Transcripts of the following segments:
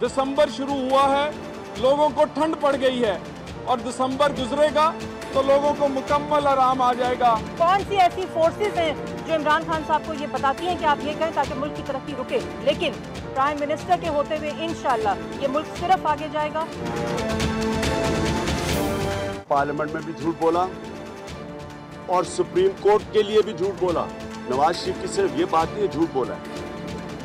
दिसंबर शुरू हुआ है, लोगों को ठंड पड़ गई है और दिसंबर गुजरेगा तो लोगों को मुकम्मल आराम आ जाएगा। कौन सी ऐसी फोर्सेस हैं जो इमरान खान साहब को ये बताती हैं कि आप ये करें ताकि मुल्क की तरक्की रुके, लेकिन प्राइम मिनिस्टर के होते हुए इंशाल्लाह ये मुल्क सिर्फ आगे जाएगा। पार्लियामेंट में भी झूठ बोला और सुप्रीम कोर्ट के लिए भी झूठ बोला। नवाज शरीफ की सिर्फ ये बात नहीं है, झूठ बोला है।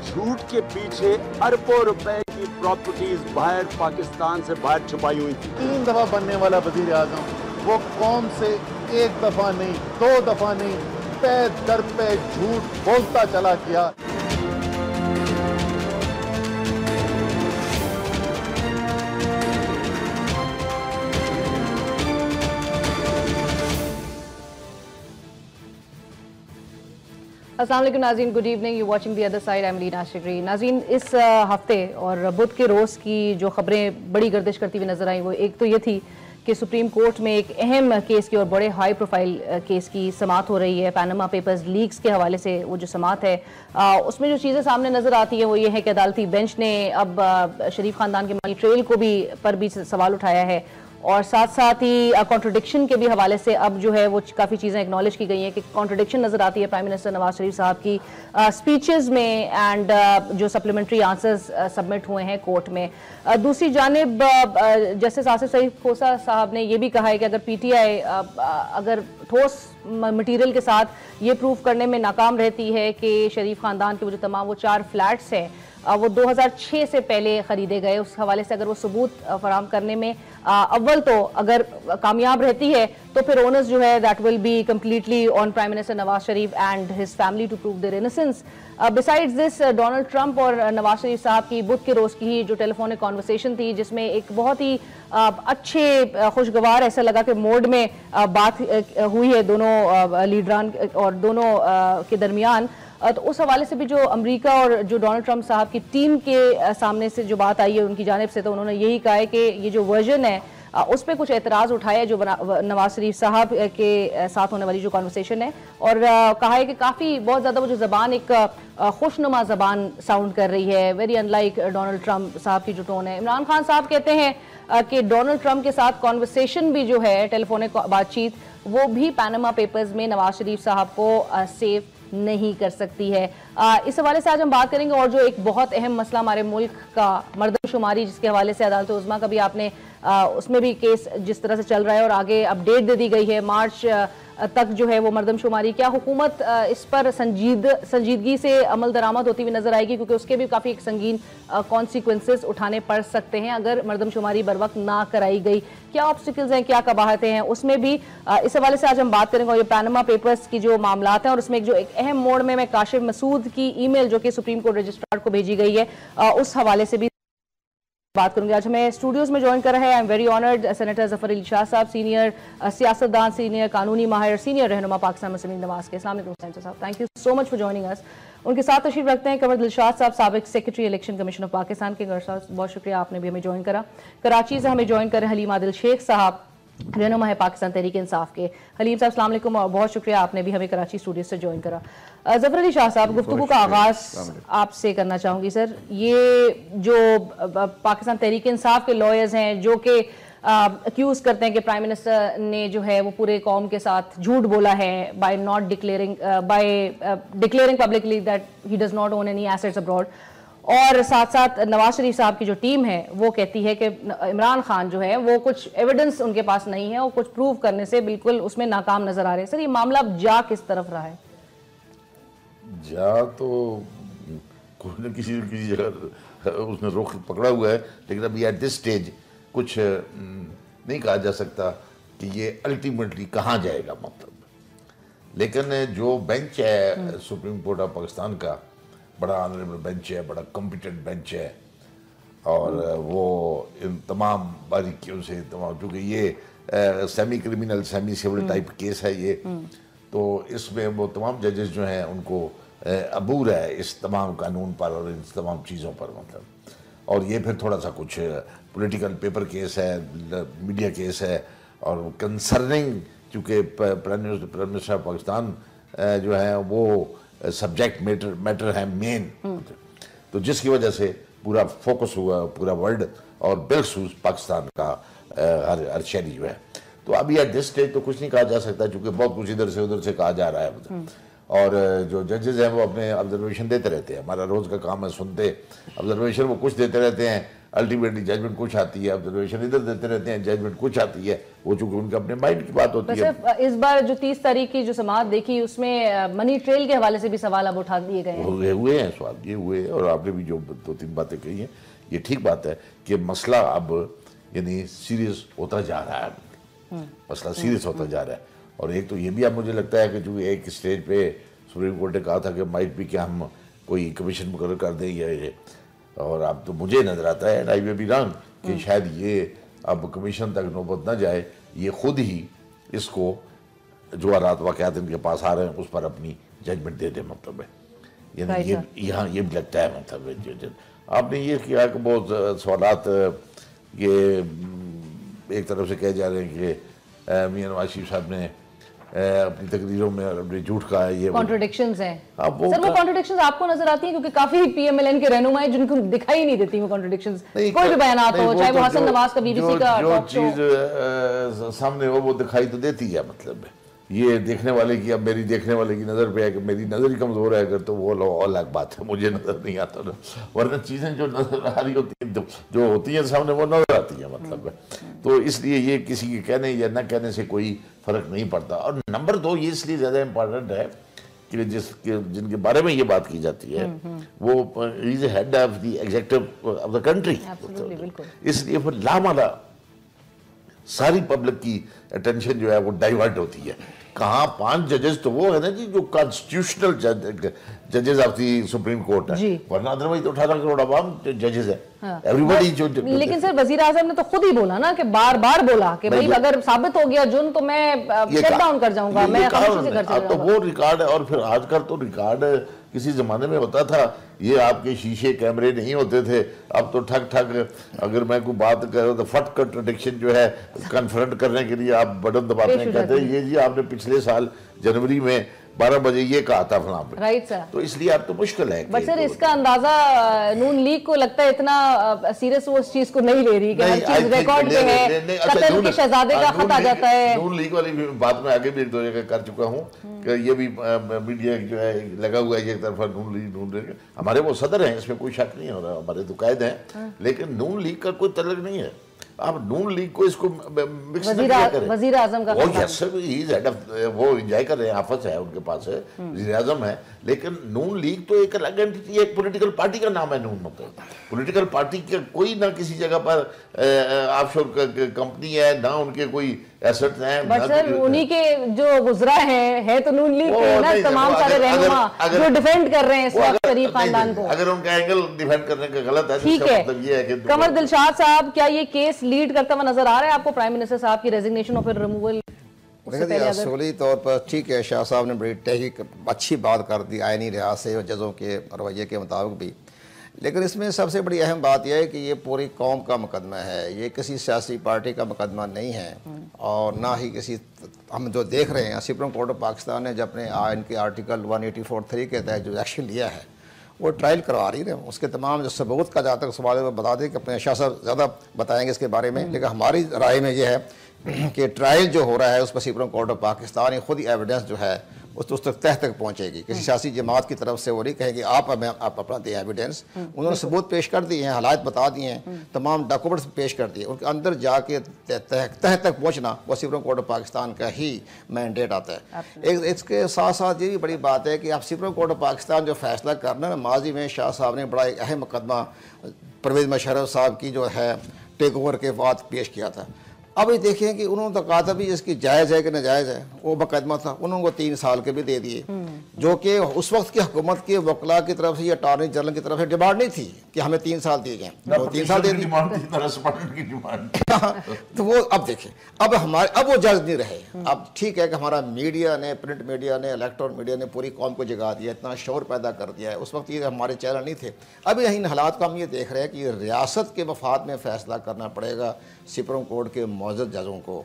झूठ के पीछे अरबों रुपए की प्रॉपर्टीज बाहर पाकिस्तान से बाहर छुपाई हुई थी। 3 दफा बनने वाला वजीर आजम वो कौम से 1 दफा नहीं, 2 दफा नहीं, पे दर पे झूठ बोलता चला गया। अस्सलाम वालेकुम नाज़रीन, good evening, you watching the other side, I am Leena Shigri. नाज़रीन, इस हफ्ते और बुध के रोज़ की जो खबरें बड़ी गर्दिश करती हुई नजर आई, वो एक तो ये थी कि सुप्रीम कोर्ट में एक अहम केस की और बड़े हाई प्रोफाइल केस की समाअत हो रही है। पैनामा पेपर्स लीक्स के हवाले से वो जो समाअत है, उसमें जो चीज़ें सामने नजर आती है वो ये है कि अदालती बेंच ने अब शरीफ खानदान के मनी ट्रेल को भी सवाल उठाया है और साथ साथ ही कॉन्ट्रडिक्शन के भी हवाले से अब जो है वो काफ़ी चीज़ें एक्नॉलेज की गई हैं कि कॉन्ट्रडिक्शन नज़र आती है प्राइम मिनिस्टर नवाज शरीफ साहब की स्पीचेस में एंड जो सप्लीमेंट्री आंसर्स सबमिट हुए हैं कोर्ट में। दूसरी जानिब जस्टिस आसिफ सईद खोसा साहब ने ये भी कहा है कि अगर पीटीआई अगर ठोस मटीरियल के साथ ये प्रूव करने में नाकाम रहती है कि शरीफ खानदान के वो जो तमाम वो 4 फ्लैट्स हैं वो 2006 से पहले खरीदे गए, उस हवाले से अगर वो सबूत फराहम करने में अव्वल तो अगर कामयाब रहती है तो फिर ओनर्स जो है that will be completely on prime minister Nawaz Sharif and his family to prove their innocence. Besides this Donald Trump और नवाज शरीफ साहब की बुध के रोज़ की ही जो टेलीफोनिक कॉन्वर्सेशन थी, जिसमें एक बहुत ही अच्छे खुशगवार ऐसा लगा कि मोड में बात हुई है दोनों लीडरान और दोनों के दरमियान, तो उस हवाले से भी जो अमेरिका और जो डोनाल्ड ट्रंप साहब की टीम के सामने से जो बात आई है उनकी जानिब से, तो उन्होंने यही कहा है कि ये जो वर्जन है उस पर कुछ एतराज़ उठाया है जो नवाज शरीफ साहब के साथ होने वाली जो कॉन्वर्सेशन है, और कहा है कि काफ़ी बहुत ज़्यादा वो जो ज़बान एक खुशनुमा ज़बान साउंड कर रही है, वेरी अनलाइक डोनाल्ड ट्रंप साहब की जो टोन है। इमरान खान साहब कहते हैं कि डोनाल्ड ट्रंप के साथ कॉन्वर्सेशन भी जो है टेलीफोनिक बातचीत वो भी पैनामा पेपर्स में नवाज शरीफ साहब को सेव नहीं कर सकती है। इस हवाले से आज हम बात करेंगे और जो एक बहुत अहम मसला हमारे मुल्क का मर्दमशुमारी, जिसके हवाले से अदालत उज़्मा का भी आपने उसमें भी केस जिस तरह से चल रहा है और आगे अपडेट दे दी गई है मार्च तक जो है वो मर्दमशुमारी, क्या हुकूमत इस पर संजीदगी से अमल दरामद होती हुई नजर आएगी, क्योंकि उसके भी काफ़ी एक संगीन कॉन्सिक्वेंसेस उठाने पड़ सकते हैं अगर मर्दमशुमारी बर वक्त ना कराई गई। क्या ऑब्स्टिकल्स हैं, क्या कबाहतें हैं, उसमें भी इस हवाले से आज हम बात करेंगे। और ये पैनामा पेपर्स की जो मामलात हैं और उसमें जो एक अहम मोड़ में मैं काशिफ मसूद की ईमेल जो कि सुप्रीम कोर्ट रजिस्ट्रार को भेजी गई है उस हवाले से भी बात करूंगी। आज हमें स्टूडियोज में ज्वाइन कर रहे हैं, I am very honoured, senator Zafar Ali Shah साहब, सीनियर सियासतदान, सीनियर कानूनी माहिर, सीनियर रहनुमा पाकिस्तान मुस्लिम लीग नवाज के। अस्सलाम वालेकुम सेनेटर साहब, thank you so much for joining us. उनके साथ तशरीफ रखते हैं कमर दिलशाद साहब, साबिक secretary election commission of Pakistan के। बहुत शुक्रिया, आपने भी हमें ज्वाइन करा। कराची से हमें ज्वाइन कर रहे हैं हलीम आदिल शेख साहब, रहनुमा है पाकिस्तान तहरीक इंसाफ के। हलीम साहब अस्सलाम वालेकुम और बहुत शुक्रिया, आपने भी हमें कराची स्टूडियो से ज्वाइन करा। जफर अली शाह साहब, गुफ्तगू का आगाज़ आपसे करना चाहूँगी सर। ये जो पाकिस्तान तहरीक इंसाफ के लॉयर्स हैं जो कि अक्यूज़ करते हैं कि प्राइम मिनिस्टर ने जो है वो पूरे कौम के साथ झूठ बोला है by declaring publicly that he does not own any assets abroad, और साथ साथ नवाज शरीफ साहब की जो टीम है वो कहती है कि इमरान खान जो है वो कुछ एविडेंस उनके पास नहीं है और कुछ प्रूव करने से बिल्कुल उसमें नाकाम नजर आ रहे हैं। सर, ये मामला अब जा किस तरफ रहा है? जा तो कोई न किसी जगह उसने रुख पकड़ा हुआ है, लेकिन अभी एट दिस स्टेज कुछ नहीं कहा जा सकता कि ये अल्टीमेटली कहाँ जाएगा मतलब। लेकिन जो बेंच है सुप्रीम कोर्ट ऑफ पाकिस्तान का, बड़ा ऑनरेबल बेंच है, बड़ा कॉम्पिटेंट बेंच है, और वो इन तमाम बारीकियों से तमाम, चूँकि ये semi criminal semi civil type case है ये, तो इसमें वो तमाम जजेस जो हैं उनको अबूर है इस तमाम कानून पर और इन तमाम चीज़ों पर मतलब। और ये फिर थोड़ा सा कुछ पॉलिटिकल पेपर केस है, मीडिया केस है, और कंसर्निंग चूँकि प्राइम मिनिस्टर ऑफ पाकिस्तान जो है वो सब्जेक्ट मैटर है मेन, तो जिसकी वजह से पूरा फोकस हुआ पूरा वर्ल्ड और बिलखसूस पाकिस्तान का हर शहरी जो है। तो अभी एट दिस स्टेज तो कुछ नहीं कहा जा सकता, क्योंकि बहुत कुछ इधर से उधर से कहा जा रहा है। और जो जजेस हैं वो अपने ऑब्जर्वेशन देते रहते हैं, हमारा रोज़ का काम है सुनते ऑब्जर्वेशन, वो कुछ देते रहते हैं, अल्टीमेटली जजमेंट कुछ आती है, ऑब्जर्वेशन इधर देते रहते हैं, जजमेंट कुछ आती है, वो चूंकि उनके अपने माइंड की बात होती है। इस बार जो 30 तारीख की जो समाअत देखी उसमें मनी ट्रेल के हवाले से भी सवाल अब उठा दिए गए हुए हैं सवाल ये हुए हैं। और आपने भी जो 2-3 बातें कही हैं, ये ठीक बात है कि मसला अब यानी सीरियस होता जा रहा है, मसला सीरियस होता जा रहा है। और एक तो ये भी अब मुझे लगता है कि जो एक स्टेज पे सुप्रीम कोर्ट ने कहा था कि माइट भी क्या हम कोई कमीशन मुकर्रर कर दें ये, और अब तो मुझे नजर आता है आई वे बी रॉन्ग कि शायद ये अब कमीशन तक नौबत न जाए, ये खुद ही इसको जो हालात वाक़यात इनके पास आ रहे हैं उस पर अपनी जजमेंट दे दे, मतलब है यानी ये यहाँ ये भी लगता है। मतलब आपने ये किया कि बहुत सवालात ये एक तरफ से कहे जा रहे हैं कि मियां नवाज शरीफ साहब ने अपनी तकरीरों में अपने झूठ का है, ये कॉन्ट्रडिक्शंस हैं। सर वो कॉन्ट्रडिक्शंस आपको नजर आती हैं? क्योंकि काफी पीएमएलएन के रहनुमा हैं जिनको दिखाई नहीं देती वो कॉन्ट्रडिक्शंस, कोई भी बयानात हो, चाहे वो हसन नवाज का बीबीसी का टॉक शो, चीज सामने हो वो दिखाई तो देती है। मतलब ये देखने वाले की, अब मेरी देखने वाले की नजर पे है कि मेरी नजर ही कमजोर है अगर, तो वो अलग बात है, मुझे नजर नहीं आता ना, वरना चीजें जो नजर आ रही होती हैं जो होती हैं सामने वो नजर आती है। मतलब तो इसलिए ये किसी के कहने या न कहने से कोई फर्क नहीं पड़ता। और नंबर 2 ये इसलिए ज्यादा इम्पोर्टेंट है कि जिनके बारे में ये बात की जाती है वो is head of the executive of the country, इसलिए फिर लामाला सारी पब्लिक की अटेंशन जो है वो डाइवर्ट होती है। कहाँ 5 जजेस तो वो है ना जी जो कॉन्स्टिट्यूशनल जजेस ऑफ द सुप्रीम कोर्ट है, वरना अदरवाइज तो 18 करोड़ आवाम जजेस है। एवरीबॉडी जो लेकिन सर वजीर आजम ने तो खुद ही बोला ना कि बार बार बोला कि भाई अगर साबित हो गया जुर्म तो मैं शट डाउन कर जाऊंगा, मैं खामोशी से घर चला जाऊंगा। तो वो रिकॉर्ड है। और फिर आजकल तो रिकॉर्ड किसी जमाने में होता था, ये आपके शीशे कैमरे नहीं होते थे, अब तो ठग ठग अगर मैं कोई बात कर रहा हूं तो फट कंट्रडिक्शन जो है कन्फ्रंट करने के लिए आप बटन दबाते हैं, कहते हैं ये जी आपने पिछले साल जनवरी में 12 बजे ये कहा था फलां पे, राइट सर। तो इसलिए अब तो मुश्किल है। बट सर इसका अंदाजा नून लीग को लगता है इतना सीरियस वो उस चीज को नहीं ले रही कि हर चीज रिकॉर्ड पे है, कतर के शहजादे का खत आ जाता है। नून लीग वाली बात में आगे भी 1-2 जगह कर चुका हूँ कि ये भी मीडिया जो है लगा हुआ है एक तरफा नून लीग हमारे वो सदर हैं, इसमें कोई शक नहीं हो रहा, हमारे तो कायद हैं, लेकिन नून लीग का कोई तल्लुक नहीं है। आप नून लीग को इसको मिक्स नहीं करें। वजीर आजम का वो एंजॉय कर रहे हैं, आफत है उनके पास है, वजीर आजम है, लेकिन नून लीग तो एक अलग एंटिटी, एक पॉलिटिकल पार्टी का नाम है नून। मतलब पॉलिटिकल पार्टी का कोई ना किसी जगह पर ऑफशोर कंपनी है ना उनके कोई एसेट्स हैं। बट सर उन्हीं के जो गुजरा है तो नून लीग के ना तमाम सारे रहनुमा जो डिफेंड कर रहे हैं इस वक्त शरीफ खानदान को। अगर उनका एंगल डिफेंड करने का गलत है, ठीक है। मतलब ये है कि कमर दिलशाद साहब, क्या ये केस लीड करता हुआ नजर आ रहा है आपको प्राइम मिनिस्टर साहब की रेजिग्नेशन और फिर रिमूवल? असूली तौर पर ठीक है, शाह साहब ने बड़ी तहकीक अच्छी बात कर दी आईनी लिहाज से और जजों के रवैये के मुताबिक भी, लेकिन इसमें सबसे बड़ी अहम बात यह है कि ये पूरी कौम का मुकदमा है, ये किसी सियासी पार्टी का मुकदमा नहीं है और ना ही किसी, हम जो देख रहे हैं सुप्रीम कोर्ट ऑफ पाकिस्तान ने जब अपने आइन के आर्टिकल 184(3) के तहत जो एक्शन लिया है वो ट्रायल करवा रही है, उसके तमाम जो सबूत का जहाँ तक सवाल है वो बता दें कि अपने शाह साहब ज़्यादा बताएंगे इसके बारे में, लेकिन हमारी राय में ये है कि ट्रायल जो हो रहा है उस पर सुप्रीम कोर्ट ऑफ पाकिस्तान ही खुद ही एविडेंस जो है उस तह तक पहुंचेगी। किसी सियासी जमात की तरफ से वो नहीं कहेंगे आप अपना दें एविडेंस, उन्होंने सबूत पेश कर दिए हैं, हालात बता दिए हैं, तमाम डॉक्यूमेंट्स पेश कर दिए, उनके अंदर जाके तह तक पहुंचना वो सुप्रीम कोर्ट ऑफ पाकिस्तान का ही मैंडेट आता है। एक इसके साथ साथ ये भी बड़ी बात है कि आप सुप्रीम कोर्ट ऑफ पाकिस्तान जो फैसला करना है, माजी में शाह साहब ने बड़ा एक अहम मुकदमा परवेज़ मुशर्रफ साहब की जो है टेक ओवर के बाद पेश किया था। अब ये देखें कि उन्होंने तो कहा था भी इसकी जायज़ है कि नाजायज़ है, वो मुकदमा था, उन्होंने 3 साल के भी दे दिए, जो कि उस वक्त की हुकूमत के वकला की तरफ से या अटॉर्नी जनरल की तरफ से डिमांड नहीं थी कि हमें 3 साल दिए जाएँ, वो 3 साल दे दिए। तो वो अब देखें, अब हमारे अब वो जज नहीं रहे। अब ठीक है कि हमारा मीडिया ने, प्रिंट मीडिया ने, इलेक्ट्रॉनिक मीडिया ने पूरी कौम को जगा दिया, इतना शोर पैदा कर दिया है, उस वक्त ये हमारे चैनल नहीं थे। अब इन हालात को हम ये देख रहे हैं कि रियासत के मफाद में फ़ैसला करना पड़ेगा सुप्रीम कोर्ट के मौजूद जजों को,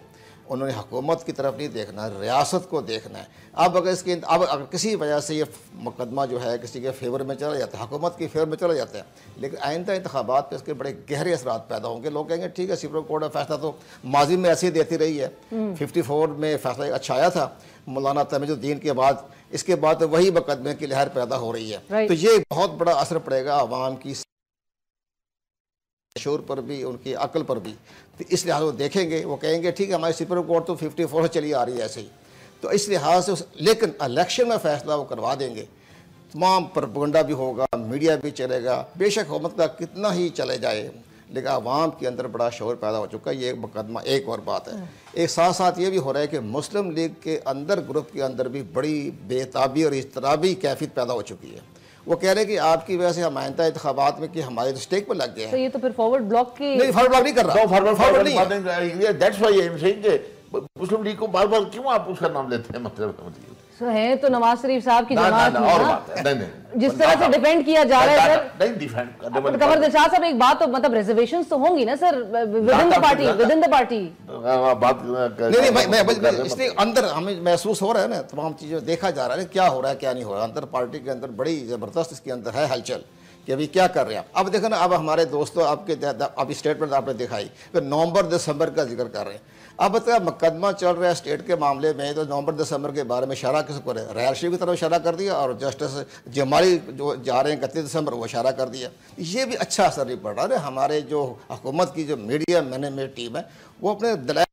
उन्होंने हुकूमत की तरफ नहीं देखना, रियासत को देखना है। अब अगर किसी वजह से ये मुकदमा जो है किसी के फेवर में चला जाता है, हुकूमत के फेवर में चला जाता है, लेकिन आइंदा इंतखाबात पे इसके बड़े गहरे असरात पैदा होंगे। लोग कहेंगे ठीक है, सुप्रीम कोर्ट का फैसला तो माजी में ऐसे ही देती रही है, 54 में फैसला अच्छा आया था मौलाना तमीजुद्दीन के बाद, इसके बाद तो वही मुकदमे की लहर पैदा हो रही है। तो ये बहुत बड़ा असर पड़ेगा आवाम की शोर पर भी, उनकी अक्ल पर भी। तो इस लिहाज वो देखेंगे, वो कहेंगे ठीक है हमारी सुप्रीम कोर्ट तो 54 चली आ रही है ऐसे ही, तो इस लिहाज से लेकिन इलेक्शन में फैसला वो करवा देंगे। तमाम प्रोपेगेंडा भी होगा, मीडिया भी चलेगा, बेशक हुकूमत का कितना ही चले जाए, लेकिन आवाम के अंदर बड़ा शोर पैदा हो चुका है। ये मुकदमा एक और बात है। एक साथ साथ ये भी हो रहा है कि मुस्लिम लीग के अंदर, ग्रुप के अंदर भी बड़ी बेताबी और इज़्तिराबी कैफियत पैदा हो चुकी है। वो कह रहे हैं कि आपकी वजह से हम आइंदा इंतखाबात में कि हमारे स्टेक पर लग गए हैं। तो ये तो फिर फॉरवर्ड ब्लॉक की नहीं, फॉरवर्ड ब्लॉक नहीं कर रहा, फॉरवर्ड नहीं। That's why I am saying कि मुस्लिम लीग को बार-बार क्यों आप उसका नाम लेते हैं, मतलब है तो नवाज शरीफ साहब की जमात और बात है। नहीं, जिस तरह से डिफेंड किया जा रहा है सर, नहीं डिफेंड कमर दिलशाद साहब, एक बात तो मतलब रिजर्वेशंस तो होंगी ना sir with in the party, बात नहीं, मैं इसलिए अंदर हमें महसूस हो रहा है ना, तमाम चीजें देखा जा रहा है क्या हो रहा है क्या नहीं हो रहा है। अंदर पार्टी के अंदर बड़ी जबरदस्त इसके अंदर है हलचल कि अभी क्या कर रहे हैं। अब देखो ना, अब हमारे दोस्तों आपके अभी स्टेटमेंट आपने दिखाई कि नवंबर दिसंबर का जिक्र कर रहे हैं। अब बता मुकदमा चल रहा है स्टेट के मामले में, तो नवंबर दिसंबर के बारे में इशारा किस पर है? रियाज शरीफ की तरफ इशारा कर दिया, और जस्टिस जमाली जो जा रहे हैं 31 दिसंबर वो इशारा कर दिया। ये भी अच्छा असर नहीं पड़ रहा है। हमारे जो हुकूमत की जो मीडिया मैनेजमेंट टीम है वो अपने दलाइल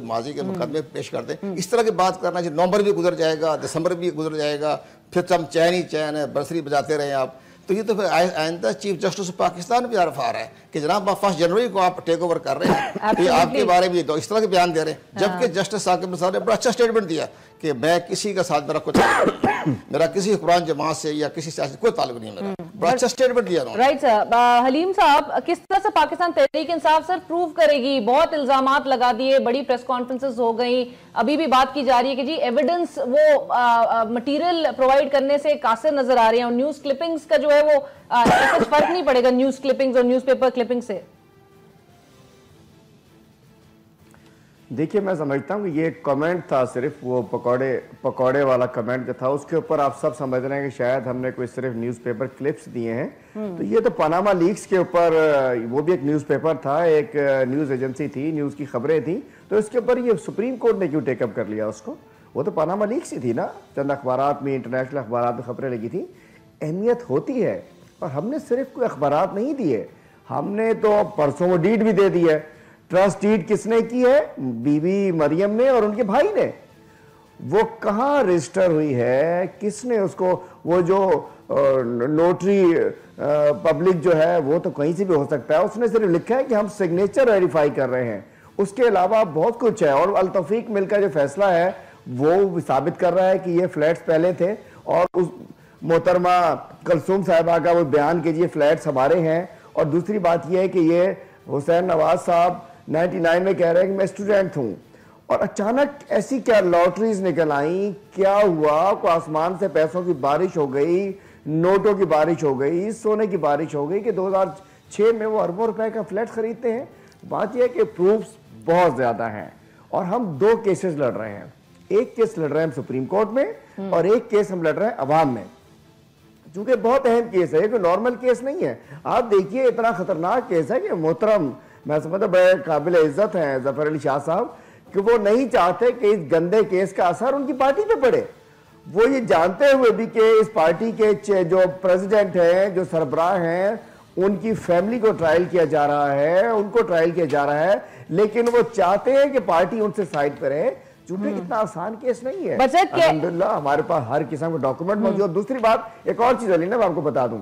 माजी के मुकदमे पेश करते हैं। इस तरह की बात करना चाहिए। नवंबर भी गुजर जाएगा, दिसंबर भी गुजर जाएगा, फिर हम चैन ही चैन है, बरसरी बजाते रहे आप। तो ये तो फिर आइंदा चीफ जस्टिस पाकिस्तान भी आरफ आ रहा है कि जनाब 1 जनवरी को आप टेक ओवर कर रहे हैं, तो आपके बारे में इस तरह के बयान दे रहे हैं। जबकि जस्टिस साकिब साहब ने बड़ा अच्छा स्टेटमेंट दिया कि मैं किसी का साथ मेरा कुछ मेरा किसी हुक्मरान जमात से या किसी सियासी कोई ताल्लुक नहीं मेरा। बड़ा अच्छा स्टेटमेंट दिया। Right sir. हलीम साहब, किस तरह से पाकिस्तान तहरीक इंसाफ सर प्रूव करेगी? बहुत इल्जामात लगा दिए, बड़ी प्रेस कॉन्फ्रेंसेस हो गई, अभी भी बात की जा रही है कि जी एविडेंस वो मटेरियल प्रोवाइड करने से कासिर नजर आ रहे हैं, और न्यूज क्लिपिंग्स का जो है वो कुछ फर्क नहीं पड़ेगा न्यूज क्लिपिंग्स और न्यूज़पेपर क्लिपिंग से। देखिए, मैं समझता हूँ कि ये कमेंट था सिर्फ वो पकौड़े वाला कमेंट जो था, उसके ऊपर आप सब समझ रहे हैं कि शायद हमने कोई सिर्फ न्यूज़पेपर क्लिप्स दिए हैं। तो ये तो पनामा लीक्स के ऊपर, वो भी एक न्यूज़पेपर था, एक न्यूज़ एजेंसी थी, न्यूज़ की खबरें थी, तो इसके ऊपर ये सुप्रीम कोर्ट ने क्यों टेकअप कर लिया उसको? वो तो पनामा लीक्स ही थी ना, चंद अखबारात में, इंटरनेशनल अखबारात में खबरें लगी थी। अहमियत होती है, और हमने सिर्फ कोई अखबारात नहीं दिए, हमने तो परसों वो डीड भी दे दी है। ट्रस्ट डीड किसने की है? बीबी मरियम ने और उनके भाई ने। वो कहाँ रजिस्टर हुई है, किसने उसको, वो जो नोटरी पब्लिक जो है वो तो कहीं से भी हो सकता है, उसने सिर्फ लिखा है कि हम सिग्नेचर वेरीफाई कर रहे हैं। उसके अलावा बहुत कुछ है। और अल-तौफीक मिल का जो फैसला है वो साबित कर रहा है कि ये फ्लैट्स पहले थे, और उस मोहतरमा कलसूम साहिबा का वो बयान कि ये फ्लैट्स हमारे हैं। और दूसरी बात ये है कि ये हुसैन नवाज साहब 99 में कह रहे हैं कि मैं स्टूडेंट हूं, और अचानक ऐसी क्या लॉटरीज निकल आई, क्या हुआ, को आसमान से पैसों की बारिश हो गई, नोटों की बारिश हो गई, सोने की बारिश हो गई कि 2006 में वो अरबों रुपए का फ्लैट खरीदते हैं। बात यह है कि प्रूफ्स बहुत ज्यादा हैं, और हम 2 केसेस लड़ रहे हैं। एक केस लड़ रहे हैं हम सुप्रीम कोर्ट में, और एक केस हम लड़ रहे हैं अवाम में, चूंकि बहुत अहम केस है, कोई नॉर्मल केस नहीं है। आप देखिए, इतना खतरनाक केस है कि मोहतरम, मैं समझता बड़े काबिल इज्जत हैं जफर अली शाह साहब, कि वो नहीं चाहते कि इस गंदे केस का असर उनकी पार्टी पे पड़े। वो ये जानते हुए भी कि इस पार्टी के जो प्रेसिडेंट हैं, जो सरबराह हैं, उनकी फैमिली को ट्रायल किया जा रहा है, उनको ट्रायल किया जा रहा है, लेकिन वो चाहते हैं कि पार्टी उनसे साइड पर है। चूंकि इतना आसान केस नहीं है, अल्हम्दुलिल्लाह हमारे पास हर किस्म का डॉक्यूमेंट मौजूद। दूसरी बात, एक और चीज अली ना, मैं आपको बता दूं,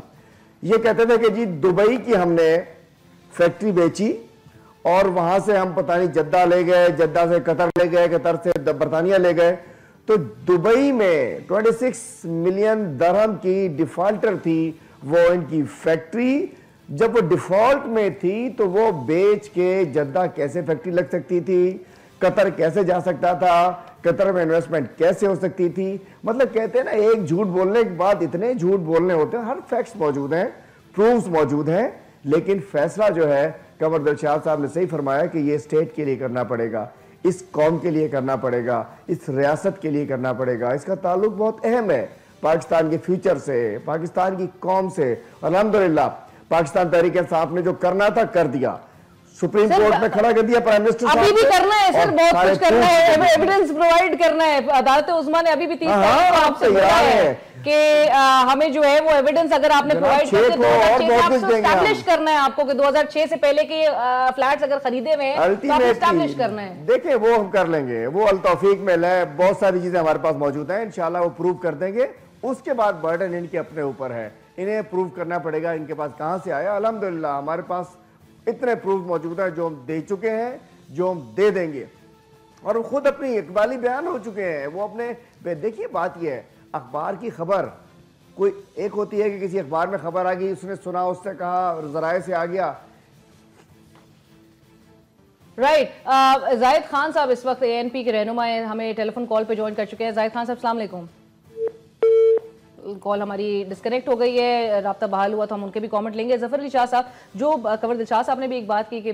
ये कहते थे कि जी दुबई की हमने फैक्ट्री बेची, और वहां से हम पता नहीं जद्दा ले गए, जद्दा से कतर ले गए, कतर से बरतानिया ले गए। तो दुबई में 26 मिलियन दरहम की डिफॉल्टर थी वो इनकी फैक्ट्री। जब वो डिफॉल्ट में थी तो वो बेच के जद्दा कैसे फैक्ट्री लग सकती थी, कतर कैसे जा सकता था, कतर में इन्वेस्टमेंट कैसे हो सकती थी? मतलब कहते हैं ना, एक झूठ बोलने के बाद इतने झूठ बोलने होते हैं। हर फैक्ट्स मौजूद हैं, प्रूफ्स मौजूद हैं, लेकिन फैसला जो है कंवर दिलशाद साहब ने सही फरमाया कि ये स्टेट के लिए करना पड़ेगा, इस कौम के लिए करना पड़ेगा, इस रियासत के लिए करना पड़ेगा। इसका ताल्लुक बहुत अहम है पाकिस्तान के फ्यूचर से, पाकिस्तान की कौम से। अल्हम्दुलिल्लाह पाकिस्तान तहरीक इंसाफ ने जो करना था कर दिया, सुप्रीम कोर्ट में खड़ा कर दिया प्राइम मिनिस्टर अभी भी करना है सर, बहुत कुछ करना है, एविडेंस प्रोवाइड करना है। अदालत उस्मा ने अभी भी 30 तारीख को आपसे बोला है कि हमें जो है वो एविडेंस अगर आपने प्रोवाइड कर एस्टैब्लिश करना है आपको कि 2006 से पहले के फ्लैट्स अगर खरीदे हुए हैं तो आपको एस्टैब्लिश करना है। देखिए वो हम कर लेंगे, वो अल-तौफीक में है, बहुत सारी चीजें हमारे पास मौजूद हैं, इंशाल्लाह वो प्रूव कर देंगे। उसके बाद बर्डन इनके अपने ऊपर है, इन्हें प्रूव करना पड़ेगा इनके पास कहां से आया। अल्हम्दुलिल्लाह हमारे पास इतने प्रूफ मौजूद हैं जो हम दे चुके हैं, जो हम दे देंगे, और वो खुद अपनी इकबाली बयान हो चुके हैं। वो अपने देखिए बात यह है, अखबार की खबर कोई एक होती है कि किसी अखबार में खबर आ गई, उसने सुना, उससे कहा, जराए से आ गया। राइट जाहिद खान साहब इस वक्त ANP के रहनुमा हैं, हमें टेलीफोन कॉल पे ज्वाइन कर चुके हैं। जाहिद खान साहब अस्सलाम वालेकुम। कॉल हमारी डिस्कनेक्ट हो गई है, राब्ता बहाल हुआ तो हम उनके भी कमेंट लेंगे। जफर अली शाह साहब, जो कंवर दिलशाद साहब ने भी एक बात की कि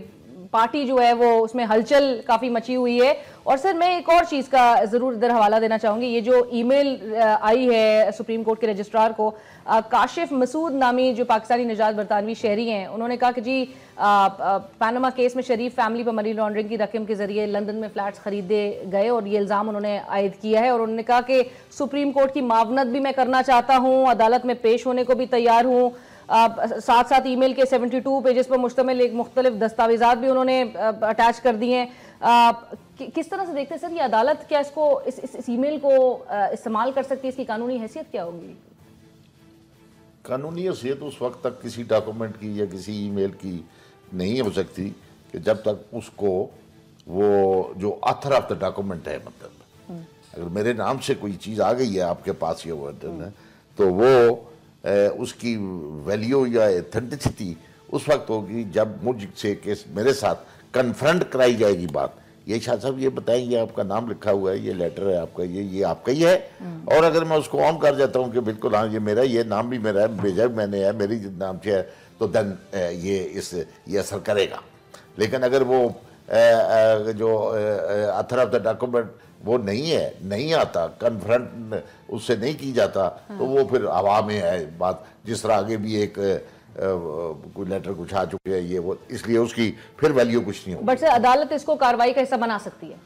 पार्टी जो है वो उसमें हलचल काफ़ी मची हुई है। और सर मैं एक और चीज़ का ज़रूर इधर हवाला देना चाहूँगी, ये जो ईमेल आई है सुप्रीम कोर्ट के रजिस्ट्रार को, काशिफ मसूद नामी जो पाकिस्तानी निजात बरतानवी शहरी हैं, उन्होंने कहा कि जी पैनामा केस में शरीफ फैमिली पर मनी लॉन्ड्रिंग की रकम के जरिए लंदन में फ्लैट्स खरीदे गए और ये इल्ज़ाम उन्होंने आयद किया है। और उन्होंने कहा कि सुप्रीम कोर्ट की मावनत भी मैं करना चाहता हूँ, अदालत में पेश होने को भी तैयार हूँ। साथ साथ ईमेल के 72 पेजेस पर मुश्तमिल एक मुख्तलिफ दस्तावेजात भी उन्होंने अटैच कर दिए हैं। किस तरह से देखते हैं सर, ये अदालत क्या इसको इस ईमेल को इस्तेमाल कर सकती है, इसकी कानूनी हैसियत क्या होगी? कानूनी हैसियत उस वक्त तक किसी डॉक्यूमेंट की या किसी ईमेल की नहीं हो सकती कि जब तक उसको वो जो ऑथर ऑफ द डॉक्यूमेंट है, मतलब अगर मेरे नाम से कोई चीज़ आ गई है आपके पास ये वर्जन है तो वो उसकी वैल्यू या एथेंटिसिटी उस वक्त होगी जब मुझसे के मेरे साथ कन्फ्रंट कराई जाएगी बात। ये शाह साहब ये बताएंगे आपका नाम लिखा हुआ है, ये लेटर है आपका, ये आपका ही है, और अगर मैं उसको ऑन कर जाता हूँ कि बिल्कुल हाँ ये मेरा, ये नाम भी मेरा है, भेजा मैंने है, मेरी नाम से है, तो देन ये असर करेगा। लेकिन अगर वो जो ऑथर ऑफ द डॉक्यूमेंट वो नहीं है, नहीं आता, कन्फ्रंट उससे नहीं की जाता, तो वो फिर हवा में है बात। जिस तरह आगे भी एक कोई लेटर कुछ आ चुके हैं ये वो, इसलिए उसकी फिर वैल्यू कुछ नहीं होगी। बट सर अदालत इसको कार्रवाई का हिस्सा बना सकती है,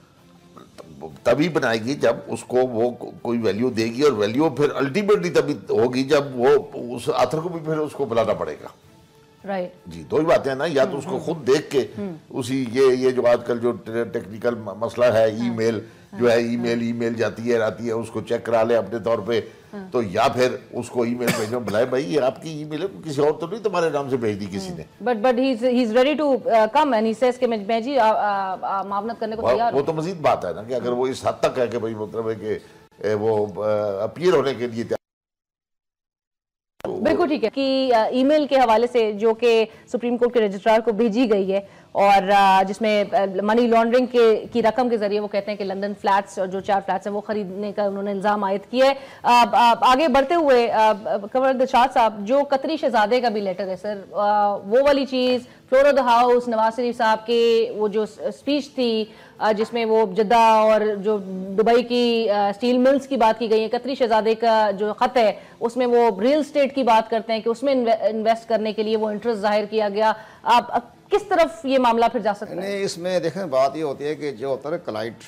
तभी बनाएगी जब उसको वो कोई वैल्यू देगी, और वैल्यू फिर अल्टीमेटली तभी होगी जब वो उस ऑथर को भी फिर उसको बुलाना पड़ेगा। राइट जी, दो ही बातें हैं ना, या तो उसको खुद देख के उसी ये जो आजकल जो टेक्निकल मसला है, ईमेल जो है, ईमेल जाती है आती है, उसको चेक करा ले अपने तौर पे, तो या फिर उसको ईमेल भेजो, बुलाए भाई ये आपकी ईमेल है, किसी और तो नहीं तुम्हारे नाम से भेज दी किसी ने। But he is ready to come and he says कि मैं जी मामलत करने को तैयार हूं। वो तो मजीद बात है ना कि अगर वो इस हद तक है कि भाई मतलब है कि वो अपीयर होने के लिए बिल्कुल ठीक है कि ईमेल के हवाले से जो कि सुप्रीम कोर्ट के रजिस्ट्रार को भेजी गई है और जिसमें मनी लॉन्ड्रिंग की रकम के जरिए वो कहते हैं कि लंदन फ्लैट्स और जो 4 फ्लैट्स हैं वो खरीदने का उन्होंने इल्जाम आयद किया है। आगे बढ़ते हुए कंवर दिलशाद साहब, जो कतरी शहजादे का भी लेटर है सर, वो वाली चीज़, floor of the house, Nawaz Sharif साहब के वो जो स्पीच थी जिसमें वो जद्दा और जो दुबई की स्टील मिल्स की बात की गई है, कतरी शहजादे का जो खत है उसमें वो रियल स्टेट की बात करते हैं कि उसमें इन्वेस्ट करने के लिए वो इंटरेस्ट जाहिर किया गया। आप किस तरफ ये मामला फिर जा सकता है? इसमें देखें बात ये होती है कि जो होता है क्लाइंट